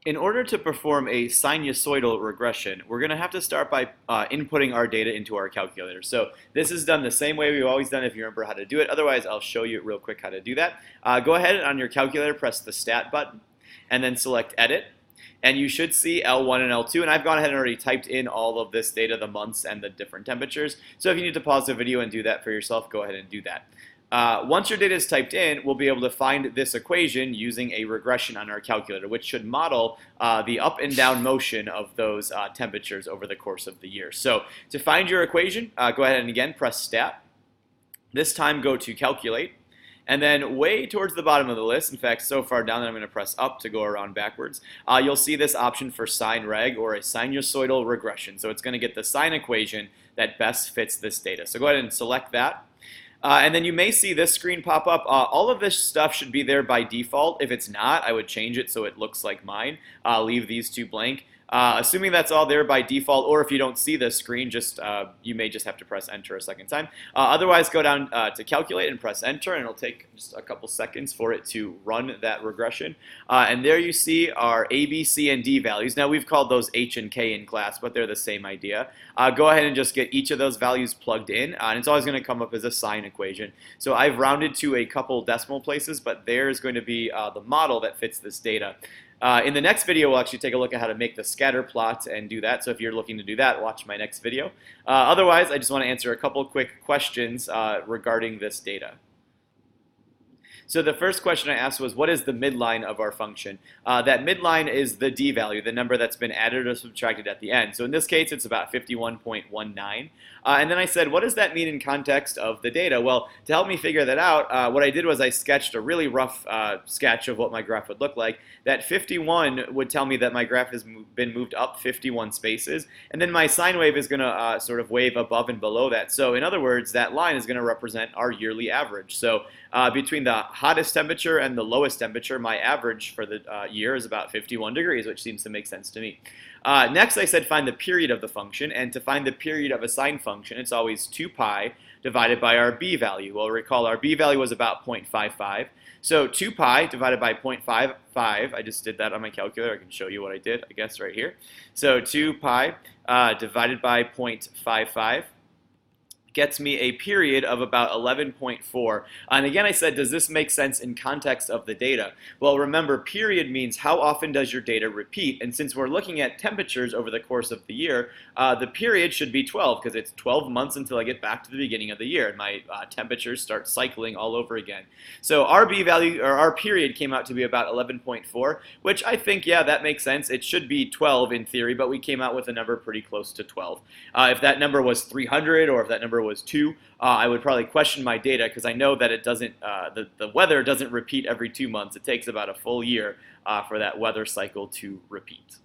In order to perform a sinusoidal regression, we're going to have to start by inputting our data into our calculator. So this is done the same way we've always done if you remember how to do it. Otherwise, I'll show you real quick how to do that. Go ahead and on your calculator, press the Stat button, and then select Edit. And you should see L1 and L2, and I've gone ahead and already typed in all of this data, the months and the different temperatures. So if you need to pause the video and do that for yourself, go ahead and do that. Once your data is typed in, we'll be able to find this equation using a regression on our calculator, which should model the up and down motion of those temperatures over the course of the year. So to find your equation, go ahead and again press Stat. This time go to Calculate. And then way towards the bottom of the list, in fact, so far down that I'm going to press up to go around backwards, you'll see this option for sine reg, or a sinusoidal regression. So it's going to get the sine equation that best fits this data. So go ahead and select that. And then you may see this screen pop up. All of this stuff should be there by default. If it's not, I would change it so it looks like mine. Leave these two blank. Assuming that's all there by default, or if you don't see this screen, you may just have to press enter a second time. Otherwise, go down to calculate and press enter, and it'll take just a couple seconds for it to run that regression. And there you see our A, B, C, and D values. Now we've called those H and K in class, but they're the same idea. Go ahead and just get each of those values plugged in, and it's always going to come up as a sine equation. So I've rounded to a couple decimal places, but there's going to be the model that fits this data. In the next video, we'll actually take a look at how to make the scatter plot and do that. So if you're looking to do that, watch my next video. Otherwise, I just want to answer a couple quick questions regarding this data. So the first question I asked was, what is the midline of our function? That midline is the d value, the number that's been added or subtracted at the end. So in this case, it's about 51.19. And then I said, what does that mean in context of the data? Well, to help me figure that out, what I did was I sketched a really rough sketch of what my graph would look like. That 51 would tell me that my graph has been moved up 51 spaces, and then my sine wave is going to sort of wave above and below that. So in other words, that line is going to represent our yearly average. So between the hottest temperature and the lowest temperature, my average for the year is about 51 degrees, which seems to make sense to me. Next, I said find the period of the function, and to find the period of a sine function, it's always 2 pi divided by our b value. Well, recall our b value was about 0.55. So 2 pi divided by 0.55, I just did that on my calculator. I can show you what I did, I guess, right here. So 2 pi divided by 0.55 gets me a period of about 11.4. And again, I said, does this make sense in context of the data? Well, remember, period means how often does your data repeat? And since we're looking at temperatures over the course of the year, the period should be 12, because it's 12 months until I get back to the beginning of the year, and my temperatures start cycling all over again. So our b value, or our period, came out to be about 11.4, which I think, yeah, that makes sense. It should be 12 in theory, but we came out with a number pretty close to 12. If that number was 300, or if that number was 2, I would probably question my data, because I know that it doesn't, the weather doesn't repeat every 2 months. It takes about a full year for that weather cycle to repeat.